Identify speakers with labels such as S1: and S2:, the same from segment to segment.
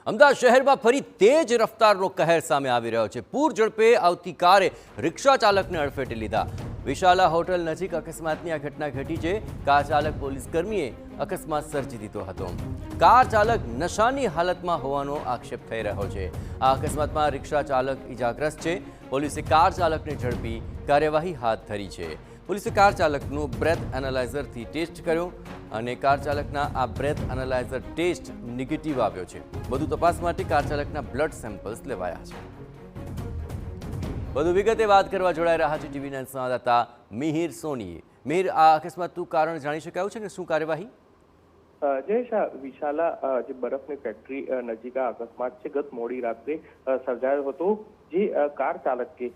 S1: અમદાવાદ શહેરમાં ફરી તેજ રફતારનો કહેર સામે આવી રહ્યો છે। પૂર ઝડપે આવતી કારે રિક્ષા ચાલકને અડફેટે લીધા। વિશાલા હોટલ નજીક અકસ્માતની આ ઘટના ઘટી છે। કાર ચાલક પોલીસ કર્મીએ અકસ્માત સર્જી દીધો હતો। કાર ચાલક નશાની હાલતમાં હોવાનો આક્ષેપ થઈ રહ્યો છે। આ અકસ્માતમાં રિક્ષા ચાલક ઇજાગ્રસ્ત છે। પોલીસે કાર ચાલકને ઝડપી કાર્યવાહી હાથ ધરી છે। પોલીસે કાર ચાલકનું બ્રેથ એનાલાઇઝરથી ટેસ્ટ કર્યો અને કાર ચાલકના આ બ્રેથ એનાલાઇઝર ટેસ્ટ નેગેટિવ આવ્યો છે। વધુ તપાસ માટે કાર ચાલકના બ્લડ સેમ્પલ્સ લેવાયા છે। વધુ વિગતે વાત કરવા જોડાઈ રહ્યા છે ટીવી 9 સંવાદદાતા મિહિર સોનીએ। મિહિર, આ અકસ્માતનું કારણ જાણી શકાયું છે કે શું કાર્યવાહી?
S2: જયેશ, વિશાલા જે બરફની ફેક્ટરી નજીક આ અકસ્માત છે ગત મોડી રાત્રે સર્જાયો હતો। જે કાર ચાલકે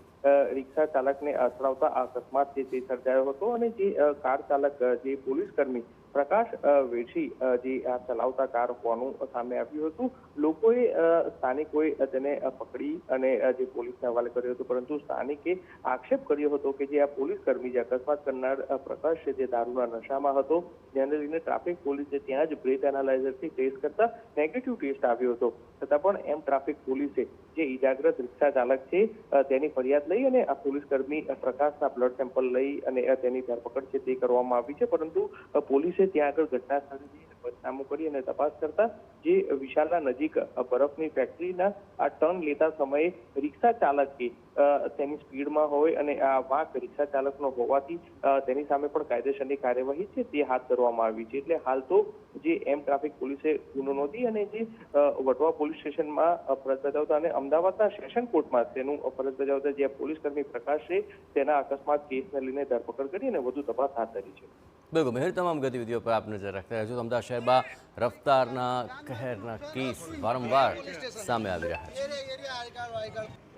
S2: રિક્ષા ચાલકને અથડાવતા આ અકસ્માત છે તે સર્જાયો હતો અને જે કાર ચાલક જે પોલીસ કર્મી પ્રકાશ વેઠી જે આ ચલાવતા કાર હોવાનું સામે આવ્યું હતું। લોકોએ સ્થાનિકોએ તેને પકડી અને જે પોલીસને હવાલે કર્યો હતો, પરંતુ સ્થાનિકે આક્ષેપ કર્યો હતો કે જે આ પોલીસ કર્મી જે અકસ્માત કરનાર પ્રકાશ છે તે દારૂના નશામાં હતો, જેને લઈને ટ્રાફિક પોલીસે ત્યાં જ બ્રેથ એનાલાઇઝરથી ટેસ્ટ કરતા નેગેટિવ ટેસ્ટ આવ્યો હતો। છતાં પણ એમ ટ્રાફિક પોલીસે જે ઇજાગ્રસ્ત રિક્ષા ચાલક છે તેની ફરિયાદ લઈ અને આ પોલીસ કર્મી પ્રકાશના બ્લડ સેમ્પલ લઈ અને તેની ધરપકડ છે તે કરવામાં આવી છે। પરંતુ પોલીસે ત્યાં આગળ ઘટના સ્થળે જઈને પંચનામું કરી અને તપાસ કરતા જે વિશાલા નજીક બરફની ફેક્ટરીના આ ટર્ન લેતા સમયે રિક્ષા ચાલકે તેની સ્પીડમાં હોય અને આ વાંક રિક્ષા ચાલકનો હોવાથી તેની સામે પણ કાયદેસરની કાર્યવાહી છે તે હાથ ધરવામાં આવી છે। એટલે હાલ તો જે એમ ટ્રાફિક પોલીસે ગુનો નોંધી અને જે વટવા પોલીસ સ્ટેશનમાં ફરજ બજાવતા અને અમદાવાદના સેશન કોર્ટમાં તેનું ફરજ બજાવતા જે પોલીસ કર્મી પ્રકાશ છે તેના અકસ્માત કેસને લઈને ધરપકડ કરી અને વધુ તપાસ હાથ ધરી છે।
S1: બિલકુલ મિહિર, તમામ ગતિવિધિઓ પર આપ નજર રાખતા રહેજો। અમદાવાદ શહેરમાં રફતારના કહેરના કેસ વારંવાર સામે આવી રહ્યા છે।